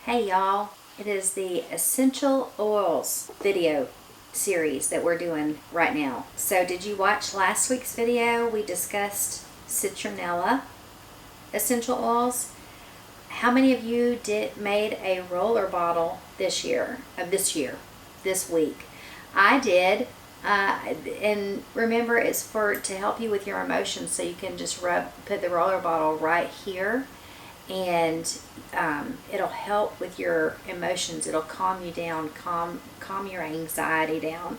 Hey y'all, it is the Essential Oils video series that we're doing right now. So did you watch last week's video? We discussed citronella essential oils. How many of you made a roller bottle this week? I did. And remember, it's to help you with your emotions, so you can just put the roller bottle right here, and it'll help with your emotions. It'll calm you down, calm your anxiety down.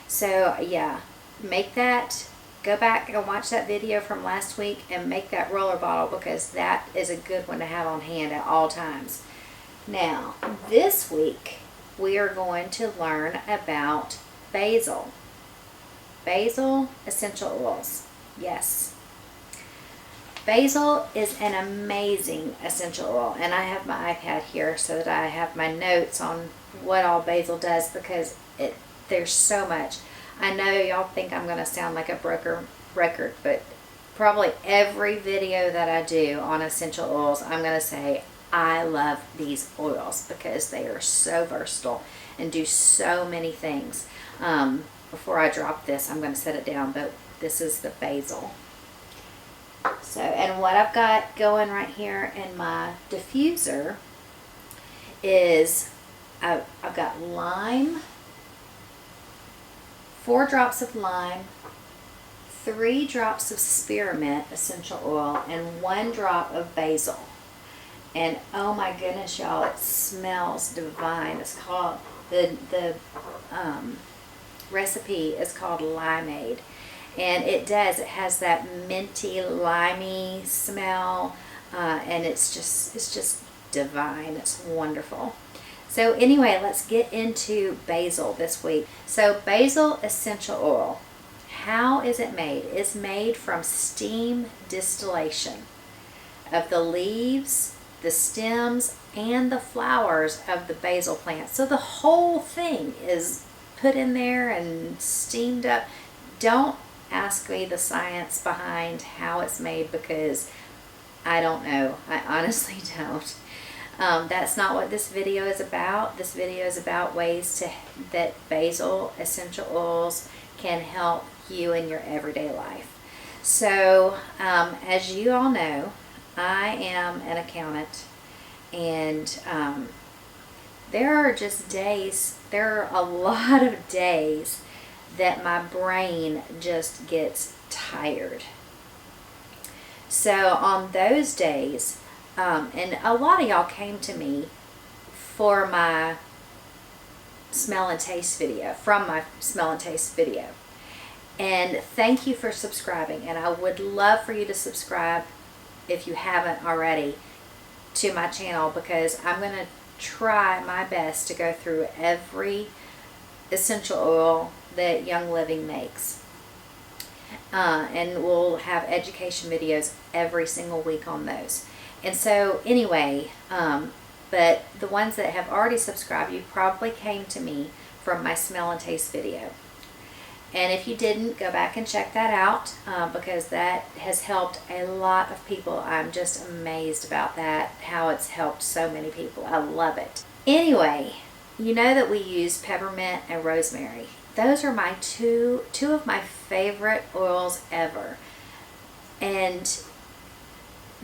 So yeah, make that. Go back and watch that video from last week and make that roller bottle, because that is a good one to have on hand at all times. Now, this week we are going to learn about basil. Basil essential oils. Yes. Basil is an amazing essential oil, and I have my iPad here so that I have my notes on what all basil does, because there's so much. I know y'all think I'm going to sound like a broken record, but probably every video that I do on essential oils, I'm going to say I love these oils because they are so versatile and do so many things. Before I drop this, I'm going to set it down, but this is the basil. So, and what I've got going right here in my diffuser is I've got lime, 4 drops of lime, 3 drops of spearmint essential oil, and 1 drop of basil. And oh my goodness, y'all, it smells divine. It's called, the recipe is called limeade. And it has that minty, limey smell, and it's just divine. It's wonderful. So anyway, let's get into basil this week. So basil essential oil, how is it made? It's made from steam distillation of the leaves, the stems, and the flowers of the basil plant. So the whole thing is put in there and steamed up. Don't ask me the science behind how it's made, because I don't know. I honestly don't. That's not what this video is about. This video is about ways that basil essential oils can help you in your everyday life. So, as you all know, I am an accountant, and there are a lot of days that my brain just gets tired. So on those days, and a lot of y'all came to me for my smell and taste video, and thank you for subscribing, and I would love for you to subscribe if you haven't already to my channel, because I'm going to try my best to go through every essential oil that Young Living makes, and we'll have education videos every single week on those. And so anyway, but the ones that have already subscribed, you probably came to me from my smell and taste video, and if you didn't, go back and check that out, because that has helped a lot of people. I'm just amazed about that, how it's helped so many people. I love it. Anyway, you know that we use peppermint and rosemary. Those are my two of my favorite oils ever, and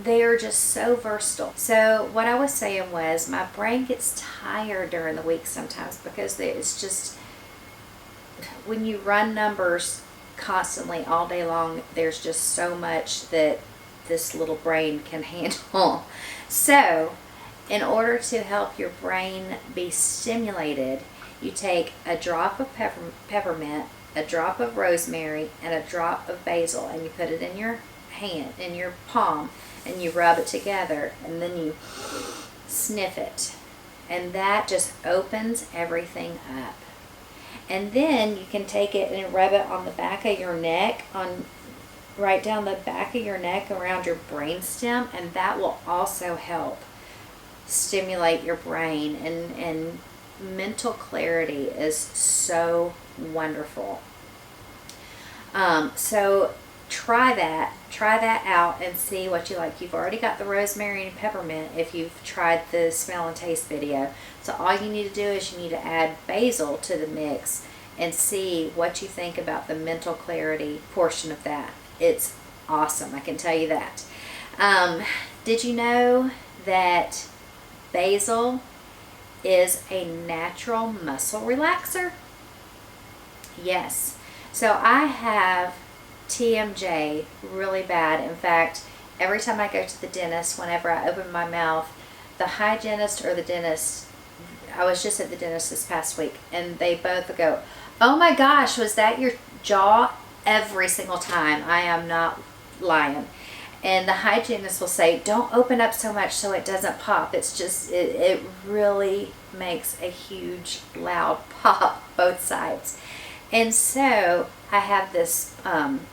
they are just so versatile. So what I was saying was, my brain gets tired during the week sometimes, because it's just, when you run numbers constantly all day long, there's just so much that this little brain can handle. So in order to help your brain be stimulated, you take a drop of peppermint, a drop of rosemary, and a drop of basil, and you put it in your hand, in your palm, and you rub it together, and then you sniff it, and that just opens everything up. And then you can take it and rub it on the back of your neck, right down the back of your neck around your brainstem, and that will also help stimulate your brain, and mental clarity is so wonderful. So try that out and see what you like. You've already got the rosemary and peppermint if you've tried the smell and taste video. So all you need to do is you need to add basil to the mix and see what you think about the mental clarity portion of that. It's awesome, I can tell you that. Did you know that basil is a natural muscle relaxer? Yes. So I have TMJ really bad. In fact, every time I go to the dentist, whenever I open my mouth, the hygienist or the dentist, I was just at the dentist this past week, and they both go, "Oh my gosh, was that your jaw?" Every single time. I am not lying. And the hygienist will say, "Don't open up so much so it doesn't pop." It's just, it really makes a huge loud pop both sides. And so I have this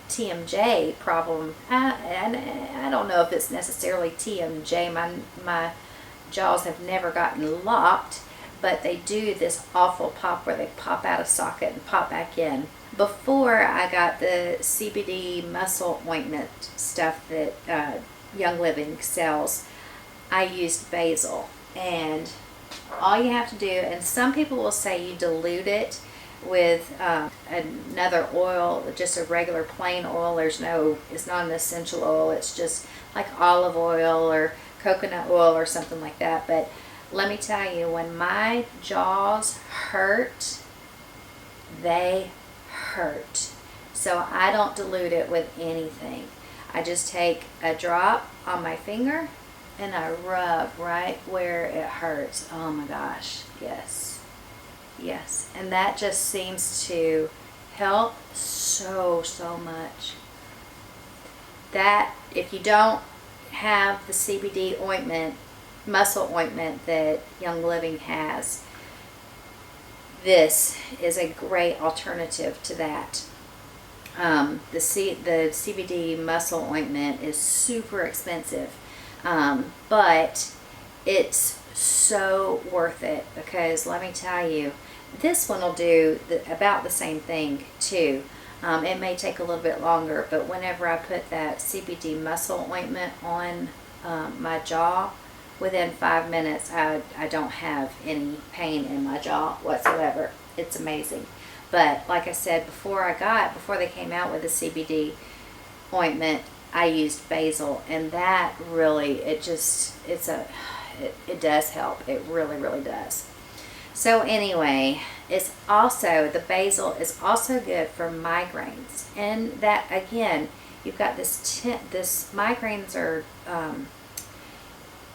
TMJ problem. And I don't know if it's necessarily TMJ. My jaws have never gotten locked, but they do this awful pop where they pop out of socket and pop back in. Before I got the CBD muscle ointment stuff that Young Living sells, I used basil. And all you have to do, and some people will say you dilute it with another oil, just a regular plain oil. It's not an essential oil. It's just like olive oil or coconut oil or something like that. But let me tell you, when my jaws hurt, they hurt. So I don't dilute it with anything. I just take a drop on my finger and I rub right where it hurts. Oh my gosh, yes. Yes, and that just seems to help so much. That if you don't have the CBD ointment, muscle ointment that Young Living has, this is a great alternative to that. The CBD muscle ointment is super expensive, but it's so worth it, because let me tell you, this one will do about the same thing too. It may take a little bit longer, but whenever I put that CBD muscle ointment on my jaw, within 5 minutes I don't have any pain in my jaw whatsoever. It's amazing. But like I said, before they came out with the CBD ointment, I used basil, and that really, it does help. It really this. So anyway, the basil is also good for migraines. And that, again, you've got this migraines are,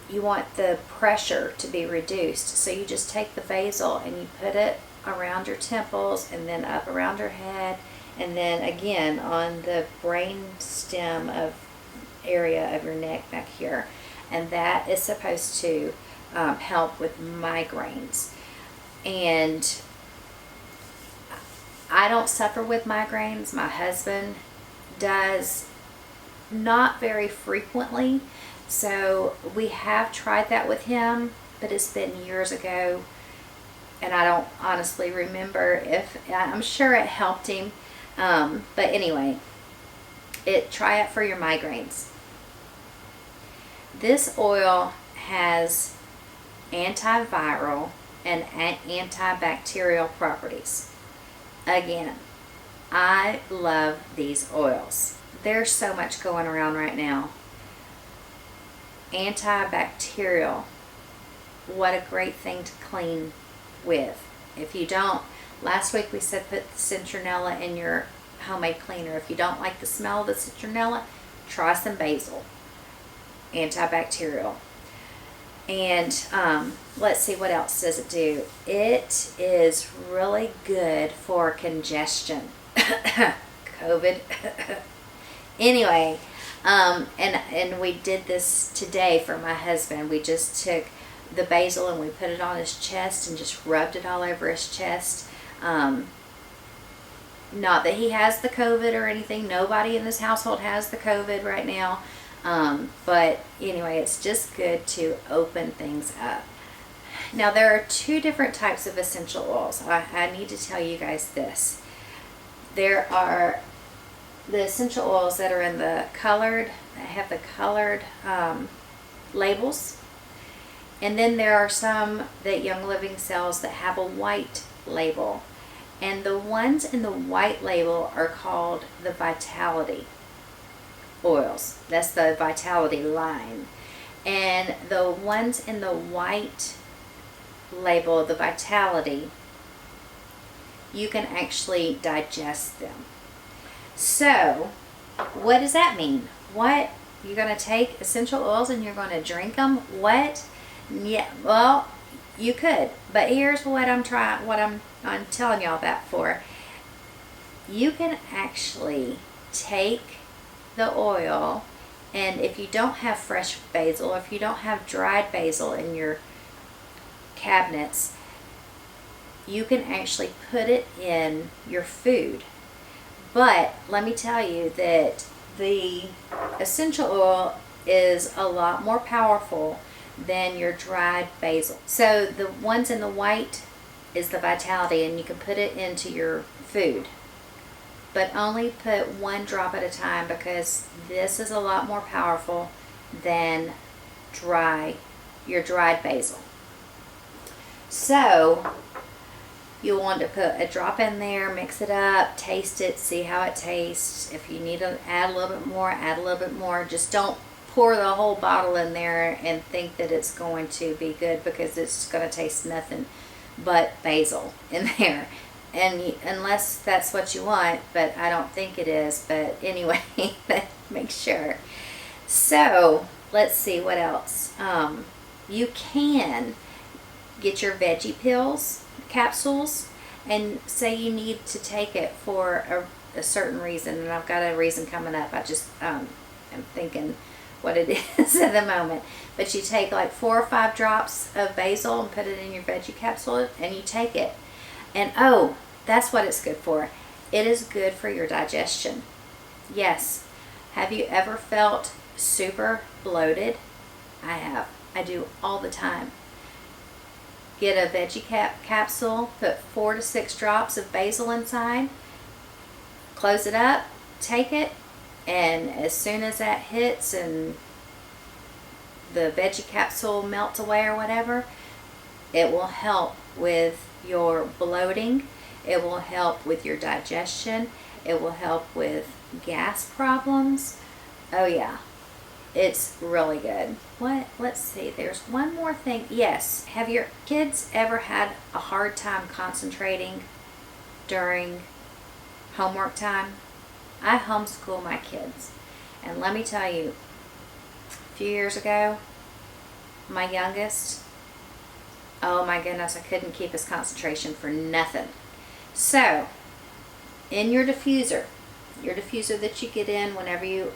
you want the pressure to be reduced. So you just take the basil and you put it around your temples and then up around your head, and then again on the brain stem area of your neck back here. And that is supposed to help with migraines. And I don't suffer with migraines. My husband does, not very frequently. So we have tried that with him, but it's been years ago, and I don't honestly remember I'm sure it helped him. But anyway, try it for your migraines. This oil has antiviral and antibacterial properties. Again, I love these oils. There's so much going around right now. Antibacterial, what a great thing to clean with. If you don't, last week we said put the citronella in your homemade cleaner. If you don't like the smell of the citronella, try some basil. Antibacterial. And let's see, what else does it do? It is really good for congestion. COVID. Anyway, and we did this today for my husband. We just took the basil and we put it on his chest and just rubbed it all over his chest. Not that he has the COVID or anything. Nobody in this household has the COVID right now. But anyway, it's just good to open things up. Now, there are two different types of essential oils. I need to tell you guys this. There are the essential oils that are in the colored, have the colored labels. And then there are some that Young Living sells that have a white label. And the ones in the white label are called the Vitality oils. That's the Vitality line. And the ones in the white label, the Vitality, you can actually digest them. So, what does that mean? What? You're going to take essential oils and you're going to drink them? What? Yeah, well, you could. But here's what I'm telling y'all that for. You can actually take the oil, and if you don't have fresh basil, or if you don't have dried basil in your cabinets, you can actually put it in your food. But let me tell you that the essential oil is a lot more powerful than your dried basil. So the ones in the white is the Vitality, and you can put it into your food. But only put 1 drop at a time, because this is a lot more powerful than your dried basil. So you'll want to put a drop in there, mix it up, taste it, see how it tastes. If you need to add a little bit more, add a little bit more. Just don't pour the whole bottle in there and think that it's going to be good, because it's going to taste nothing but basil in there. And unless that's what you want, but I don't think it is. But anyway, make sure. So let's see what else. You can get your veggie pills, capsules, and say you need to take it for a certain reason. And I've got a reason coming up. I just am thinking what it is at the moment. But you take like 4 or 5 drops of basil and put it in your veggie capsule, and you take it. And oh, that's what it's good for. It is good for your digestion. Yes. Have you ever felt super bloated? I have. I do all the time. Get a veggie capsule, put 4 to 6 drops of basil inside, close it up, take it, and as soon as that hits and the veggie capsule melts away or whatever, it will help with your bloating. It will help with your digestion. It will help with gas problems. Oh yeah, it's really good. Let's see, there's one more thing. Yes, have your kids ever had a hard time concentrating during homework time? I homeschool my kids, and let me tell you, a few years ago, my youngest, oh my goodness, I couldn't keep his concentration for nothing. So, in your diffuser that you get in whenever you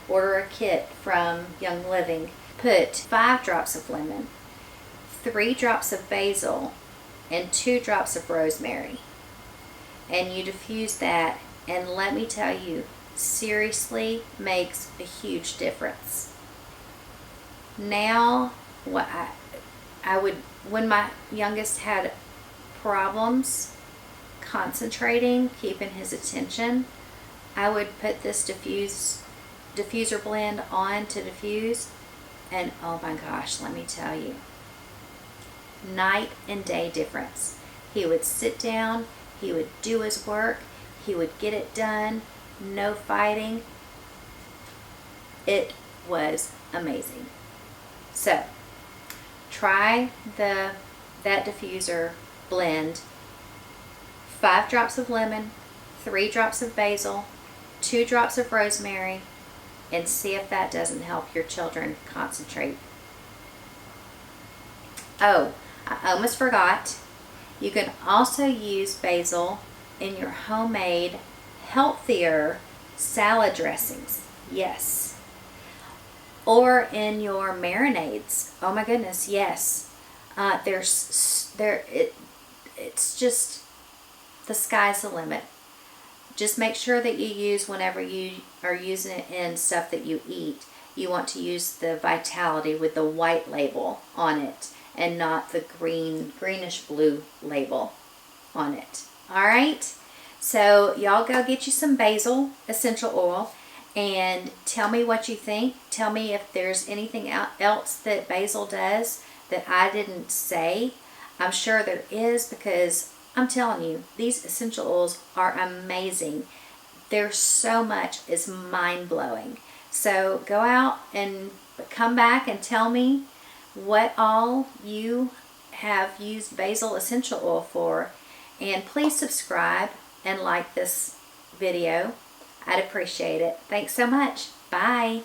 order a kit from Young Living, put 5 drops of lemon, 3 drops of basil, and 2 drops of rosemary. And you diffuse that, and let me tell you, seriously makes a huge difference. Now, what I would, when my youngest had problems concentrating, keeping his attention, I would put this diffuser blend on to diffuse, and oh my gosh, let me tell you, night and day difference. He would sit down, he would do his work, he would get it done, no fighting. It was amazing. So, try that diffuser blend. 5 drops of lemon, 3 drops of basil, 2 drops of rosemary, and see if that doesn't help your children concentrate. Oh, I almost forgot. You can also use basil in your homemade, healthier salad dressings. Yes. Or in your marinades. Oh my goodness, yes. It's just, the sky's the limit. Just make sure that you use, whenever you are using it in stuff that you eat, you want to use the Vitality with the white label on it and not the greenish blue label on it. All right? So y'all go get you some Basil Essential Oil and tell me what you think. Tell me if there's anything else that basil does that I didn't say. I'm sure there is, because I'm telling you, these essential oils are amazing. There's so much is mind-blowing. So go out and come back and tell me what all you have used Basil Essential Oil for. And please subscribe and like this video. I'd appreciate it. Thanks so much. Bye.